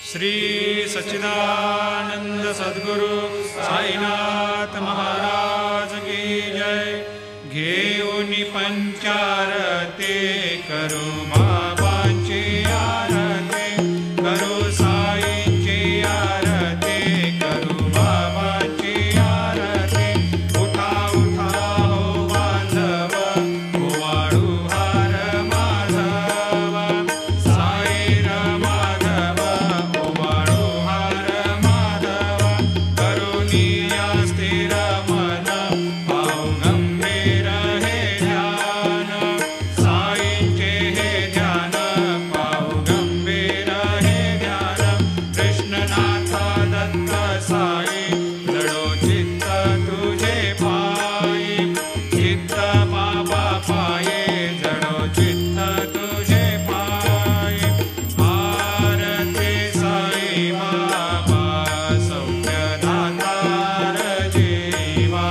श्री सच्चिदानंद सद्गुरु साईनाथ महाराज की जय। घेऊनी पंचारते करू बाबांची आरती, करू साईंची आरती, करू बाबांची आरती। उठा उठा हो बांधव, ओवाळू हार माधव, साई र माधव, ओवाळू हार माधव। करुणिया स्थिर मन, पाहू गंभीर हे ध्यान, साईंचे हे ध्यान, पाहू गंभीर हे ध्यान। कृष्णनाथ दत्त साई, लढो चित्त तुझे पायी, चित्त बाबा पाये, जडो चित्त तुझे पायी। आरती साई बाबा, सौख्य दातार जीवा,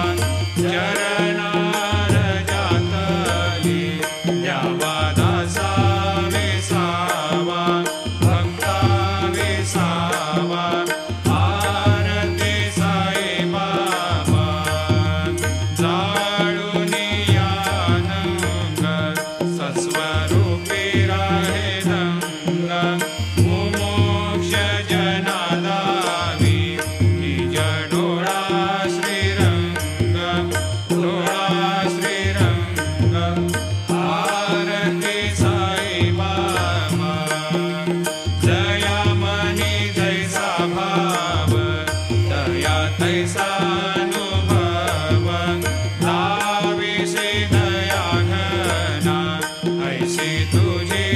चरणार जातली, द्यावा दासा विसावा, भक्ता विसावा। आरती साई बाबा, जाळूनी यानंग, सस्वरूपी राहे रंग, मुमोक्ष जनादावी, निज डोळा श्रीरंग, डोळा श्रीरंग। आरती साई बाबा, जया मनी जैसा भाव, दया तैसा अनुभव, लाविसे दया घना, ऐसी तुझी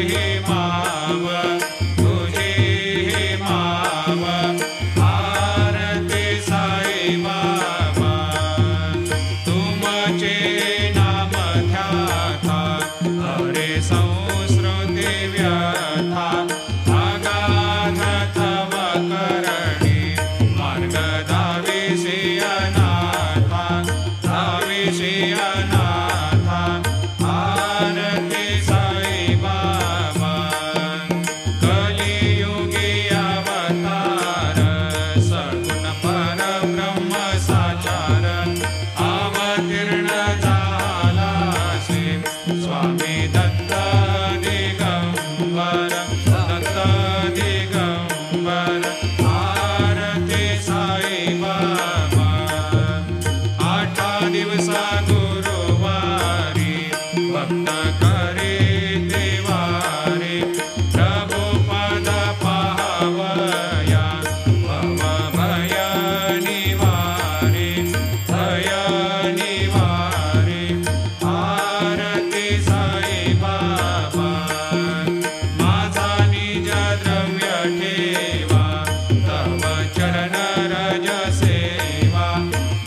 ही माव, तुझी ही माव। आरती साई बाबा, तुमचे नाम ध्याता, हरे संस्कृती व्यथा, अगाध तव करणी, मार्ग दाविसी अनाथा, दाविसी अनाथा। आरती साई बाबा, कलियुगी अवतार, सगुण परब्रह्म साचार, अवतीर्ण झालासे, स्वामी दत्त दिगंबर, दत्त दिगंबर। आरती साई बाबा, 8 दिवसा गुरुवारी, भक्त करे देवारे, प्रभु पद पावया, भव भय निवारे, भय निवारे। आरती साई बाबा, माझा निज द्रव्य ठेवा, तव चरण रज सेवा,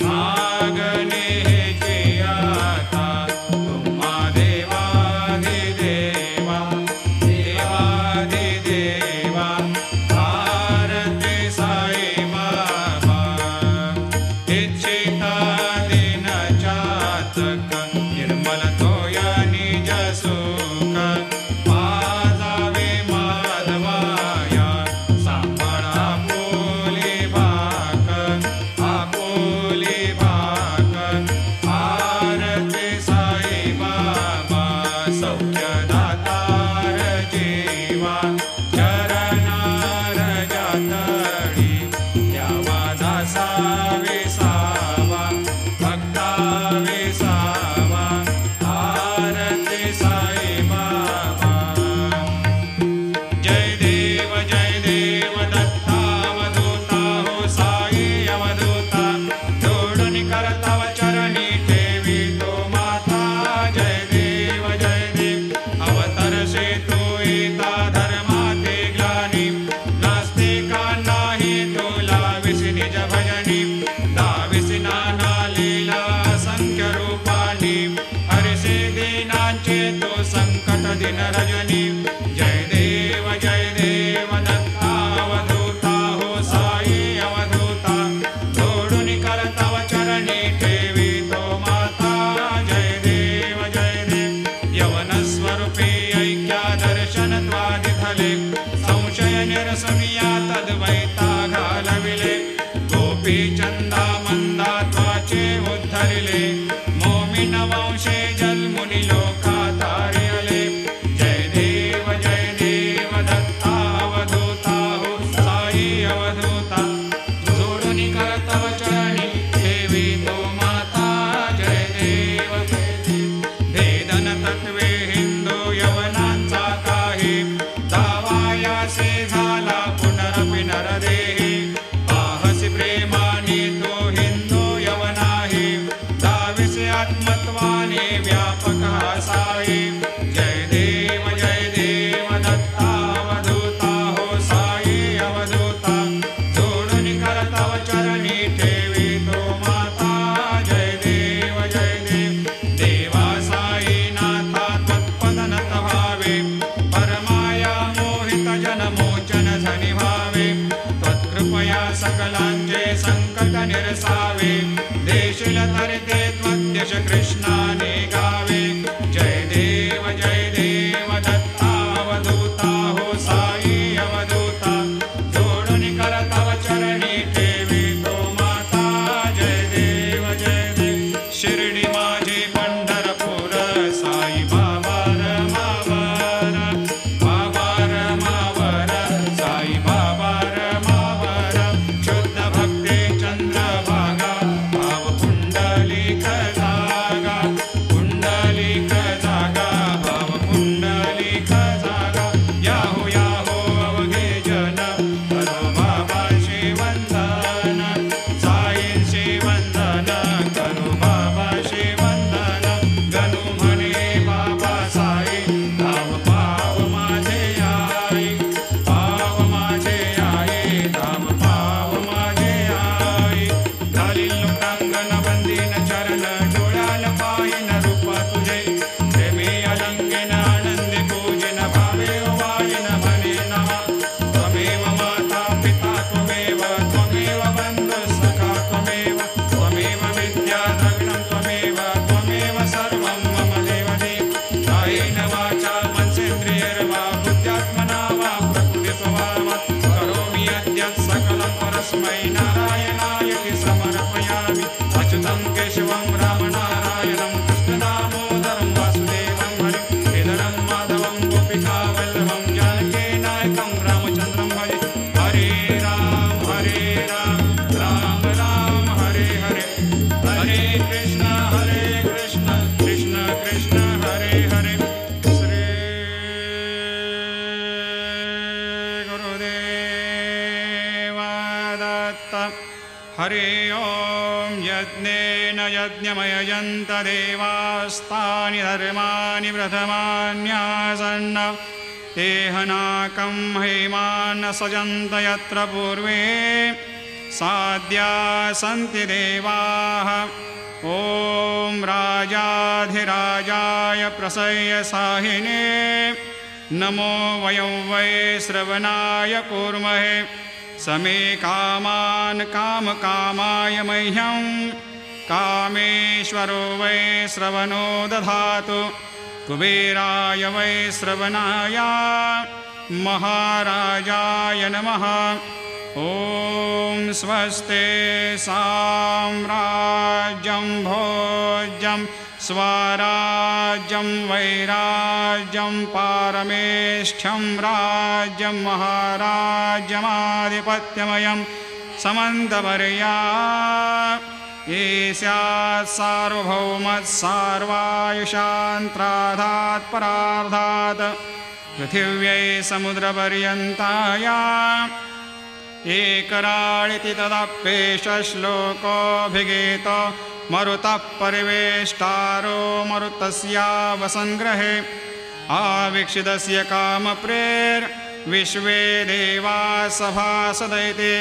मागणे हेची आता, तुम्हा देवाधिदेवा, देवाधिदेवा। आरती साई बाबा, इच्छिता दिन चातक, निर्मल तोया निज सुख, पाजावे माधवाया, सांभाळा आपुली भाक, आपुली भाक। आरती साई बाबा, सौख्य दातार जीवा, चरणार जातळी, द्यावा दासा विसावा, भक्ता विसावा। आरती साई बाबा, जय देव दत्तावधूता, हो साई अवधूता, जोडून करताव चरणी ठेवी तो माता। जय देव अवतरसे तू येता, धर्माते ग्लानी, नास्तिकांनाही तुला विसी निज भजनी, दाविसी नाना लीला असंख्य रूपानी, हरसे दीनांचे तो संकट दिन रजनी। जय देव दत्तावधूता, हो साई अवधूता, जोडून करताव चरणी ठेवी तो माता। जय देव यवन स्वरूपी ऐक्या दर्शन त्वादिधले, संशय निरसनिया सीतावल्लभं जानकीनायकं रामचन्द्रं भजे हरे राम राम राम हरे हरे हरे कृष्ण कृष्ण कृष्ण हरे हरे श्री गुरुदेव दत्त हरि ओं यज्ञेन यज्ञमयजन्त देवास्तानि धर्माणि प्रथमान्यासन्न तेहनाकं हेमान् सजन्त यत्र पूर्वे साद्या सन्ति देवाः ॐ राजाधिराजाय प्रसह्य साहिने नमो वयं वै श्रवणाय कूर्महे समे कामान् कामकामाय मह्यं कामेश्वरो वै श्रवणो दधातु कुबेराय वै श्रवणाय महाराजाय नमः ॐ स्वस्ते साम्राज्यं भोज्यं स्वराज्यं वैराज्यं पारमेष्ठ्यं राज्यं महाराज्यमाधिपत्यमयं समन्तवर्या ईस्यात् सार्वभौमत्सार्वायुषान्त्राधात् परार्धात् पृथिव्यै समुद्रपर्यन्ताया एकराळिति तदप्येष श्लोकोऽभिगीतो मरुतः परिवेष्टारो मरुतस्यावसङ्ग्रहे आवीक्षितस्य कामप्रेर्विश्वे देवा सभासदैते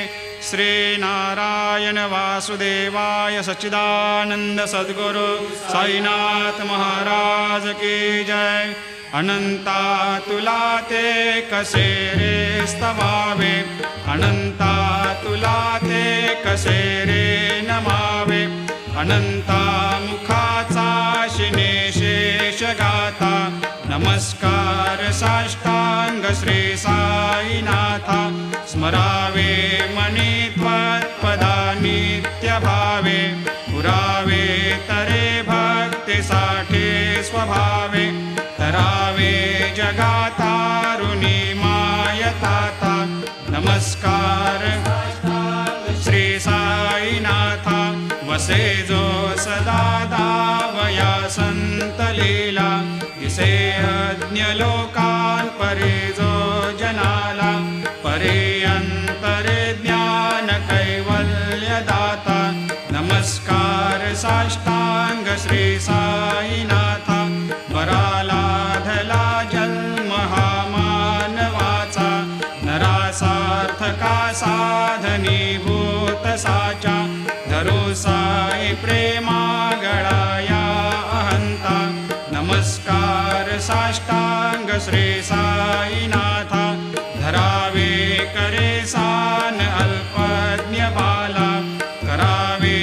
श्रीनारायण वासुदेवाय सच्चिदानन्द सद्गुरु साईनाथ महाराज की जय अनन्तातुलाते कसेरे स्तवावे अनन्तातुलाते कसेरे नमावे अनंता मुखाचा शिनेशेषगाथा नमस्कार साष्टांग श्री साईनाथा स्मरावे मनी त्वत्पदा नित्यभावे पुरावे तरे भक्तिसाठी स्वभावे तरावे जगातारुणी मायताता नमस्कार श्री साईनाथा वसे जो सदा दावया संत लीला दिसे अज्ञलोकान् परे जो जनाला परे अंतरे ज्ञान कैवल्य दाता नमस्कार साष्टांग श्री साईनाथा वरालाधला जन्म हा मानवाचा नरासार्थका साधनीभूत साचा धरो साई प्रेमा गळाया अहंता नमस्कार साष्टांग श्री साईनाथा धरावे करे सान अल्पज्ञ बाला करावे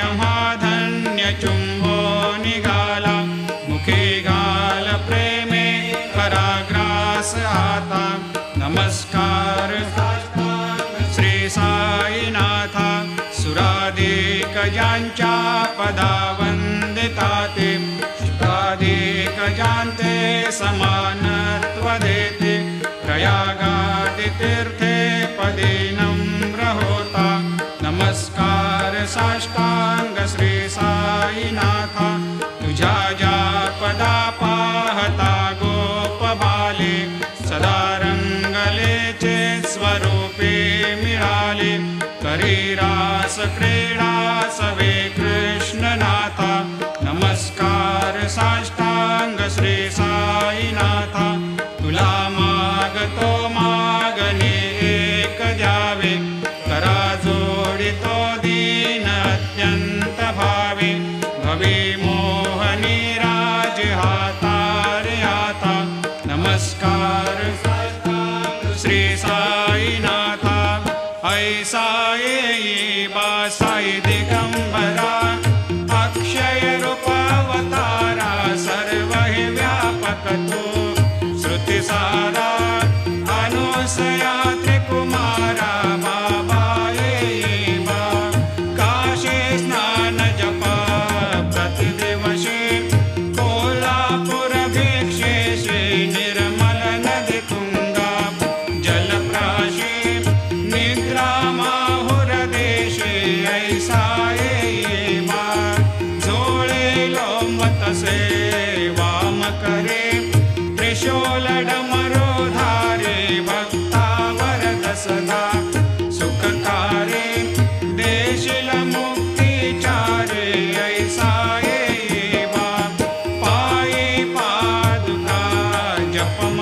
अमाधन्य चुंबो निघाला मुखे घाल प्रेमे कराग्रास आता नमस्कार श्री साईनाथा सुराधिक ज्यांच्या पदा वंदिताते शुद्धाधिक ज्यांते समानत्व देते प्रयागादि तीर्थे पदे नम्र होता नमस्कार साष्टांग श्री साईनाथा तुझ्या ज्या पदा पाहता गोप बाले सदा रंगलेचे स्वरूपे मिळाले करी रास क्रीडा सवे कृष्णनाथा नमस्कार साष्टांग श्री साईनाथा तुला मागतो मागणे एक द्यावे करा जोडितो दीन अत्यंत भावे भवे मोहनी राज हातारे आता नमस्कार श्री साईनाथा ऐसा येई बासाई दिगंबरा अक्षय रूपावतारा सर्व हे व्यापक तो श्रुति सारा अनुसया त्रिकुमारा बाबा येई बा काशी स्नान जपा प्रतिदिवशी कोल्हापुर भिक्षे श्री निर्मल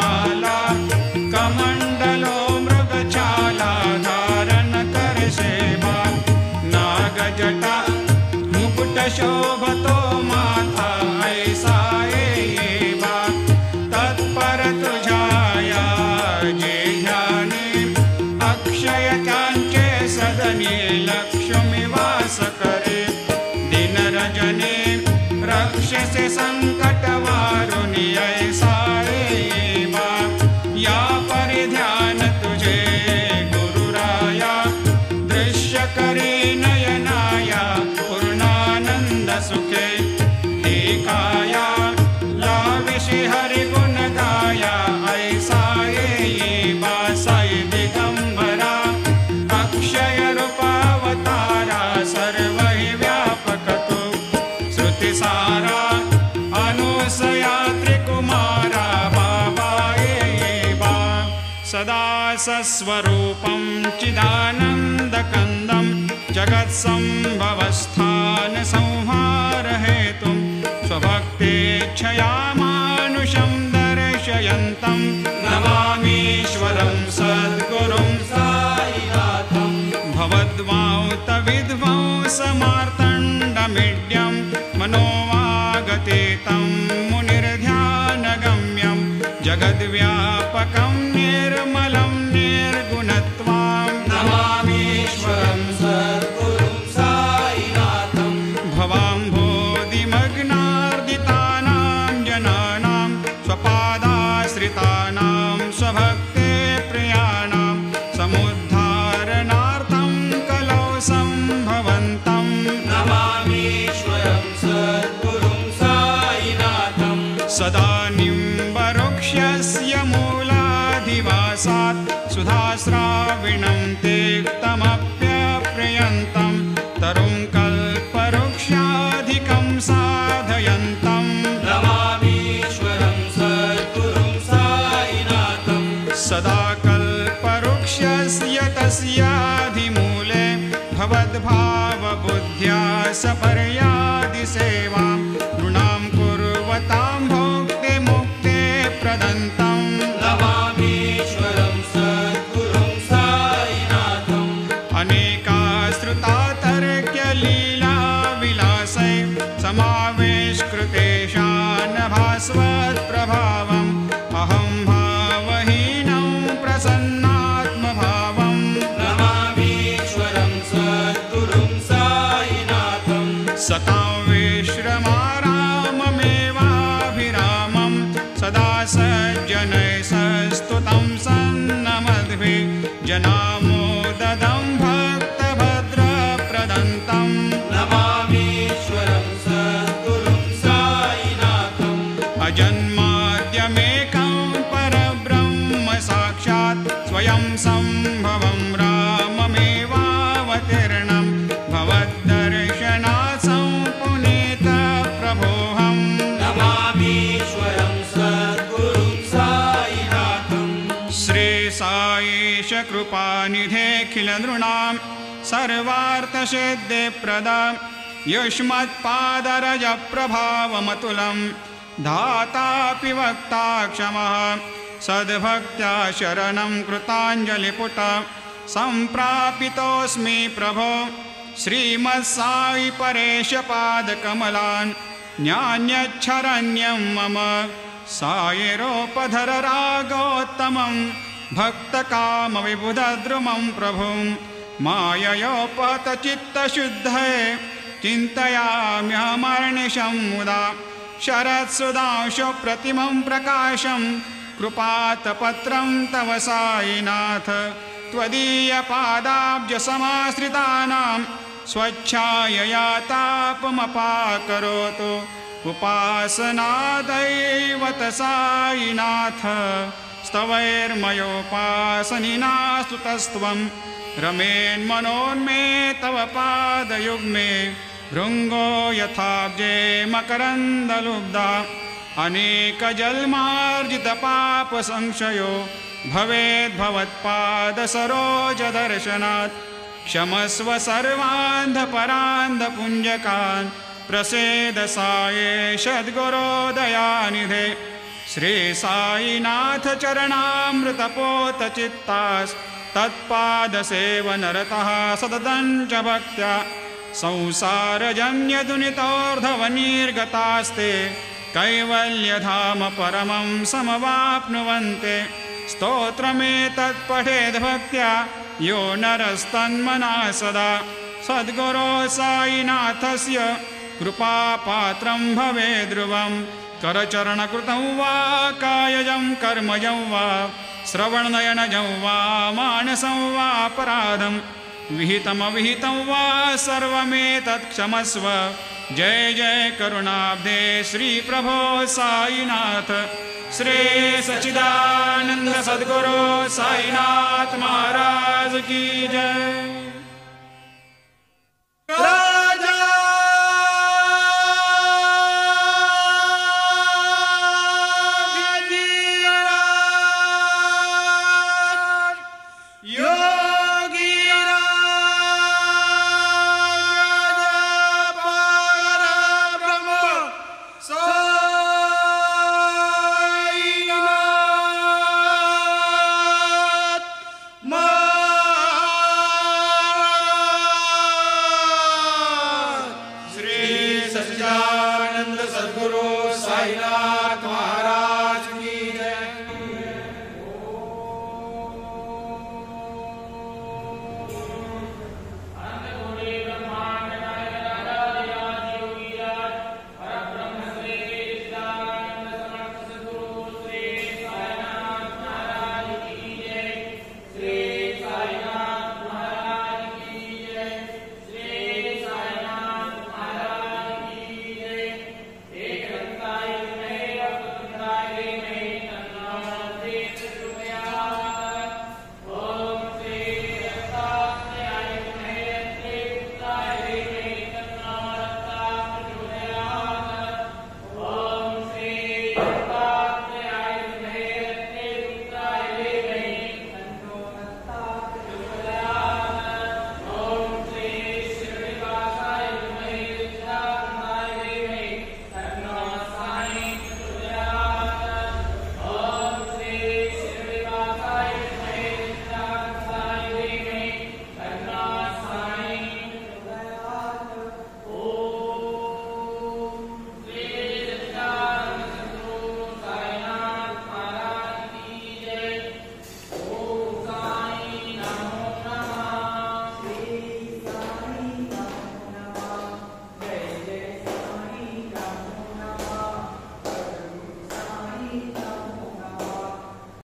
माला कमंडलो मृगछाला धारण कर सेवा नागजटा मुकुट शोभतो माथा ऐसा येवा तत्पर तुझाया जे ध्याने अक्षय त्यांचे सदने लक्ष्मी वास करे दिन रजने रक्षसे संकट वारुणी ऐसा येवा या परिध्यान तुझे गुरुराया दृश्य करे नयनाया पूर्णानंद सुखे एकाया लाविषि हरि गुण गाया ऐसा येवा साई दिगंबरा अक्षय रूपावतारा सर्व व्यापक तू श्रुतिसारा अनुसया त्रिकुमारा बाबा येवा सदा सस्वरूपं चिदानन्दकन्दं जगत्सम्भवस्थान संहार हेतुं स्वभक्तेच्छया मानुषं दर्शयन्तं नमामीश्वरं सद्गुरुं साईनाथं भवद्वांतविध्वंसमार्तण्डमीड्यं मनोवागतीतं मुनिर्ध्यानगम्यं जगद्व्यापकं निर्मलं निर्गुणत्वां नमामीश्वरं सद्गुरुं साईनाथं भवाम्भोधिमग्नार्दितानां जनानां स्वपादाश्रितानां स्वभक्ते प्रियाणां समुद्धारणार्थं कलौ सम्भवन्तं नमामीश्वरं सद्गुरुं साईनाथं सदा निम्बवृक्षस्य मूलाधिवासात् सुधास्राविणं तिक्तमप्यप्रियन्तं तरुं कल्पवृक्षाधिकं साधयन्तं नमामीश्वरं सद्गुरुं साईनाथं सदा कल्पवृक्षस्य तस्याधिमूले भवद्भावबुद्ध्या सपर्यादिसेवां नृणां कुर्वतां भोक्ते मुक्ते प्रदन्तं नमामीश्वरं सद्गुरुं साईनाथं अनेकाश्रुतातर्क्यलीलाविलासै समावेशकृतेशान् भास्वत्प्रभावम् अहं भावहीनं प्रसन्नात्मभावं नमामीश्वरं सद्गुरुं साईनाथं सतां विश्रमाराममेवाभिरामं सदा सज्जनैः सस्तुतं सन्नमद्भिः जनामोददं भक्तभद्रप्रदन्तं नमामीश्वरं सद्गुरुं साईनाथम् अजन्माद्यमेकं परब्रह्म साक्षात् स्वयं सम्भवं राममेवावतीर्णं भवद्दर्शनात् सम्पुनीतप्रभोऽहं नमामीश्वरं सद्गुरुं साईनाथं श्री साईश कृपानिधेऽखिलनृणां सर्वार्थसिद्धिप्रदां युष्मत्पादरजप्रभावमतुलं धातापि वक्ता क्षमः सद्भक्त्या शरणं कृताञ्जलिपुट सम्प्रापितोऽस्मि प्रभो श्रीमत्साई परेशपादकमलान् न्यान्यच्छरण्यं मम सायिरोपधर रागोत्तमं भक्तकामविबुधद्रुमं प्रभुं माययोपतचित्तशुद्धये चिन्तयाम्यहमर्निशं मुदा शरत्सुधांशुप्रतिमं प्रकाशं कृपातपत्रं तव साईनाथ त्वदीयपादाब्जसमाश्रितानां स्वच्छायया तापमपाकरोतु उपासनादैवत साईनाथ स्तवैर्मयोपासनिना स्तुतस्त्वं रमेन्मनोन्मे तव पादयुग्मे भृङ्गो यथाब्जे मकरन्दलुब्धा अनेकजन्मार्जितपापसंशयो भवेद्भवत्पादसरोजदर्शनात् क्षमस्व सर्वान्धपरान्धपुञ्जकान् प्रसेद साये सद्गुरो दयानिधे श्री साईनाथ चरणामृतपोत चित्तास् तत्पादसेवनरतः सततं च भक्त्या संसारजन्यदुनितोर्धवनिर्गतास्ते कैवल्यधाम परमं समवाप्नुवन्ते स्तोत्रमेतत्पठेद्भक्त्या यो नरस्तन्मना सदा सद्गुरो साईनाथस्य कृपापात्रं भवेद् ध्रुवं करचरणकृतं वा कायजं कर्मजं वा श्रवणनयनजं वा मानसं वा अपराधं विहितमविहितं वा सर्वमेतत् क्षमस्व जय जय करुणाब्धे श्री प्रभो साईनाथ श्री सच्चिदानंद सद्गुरु साईनाथ महाराज की जय।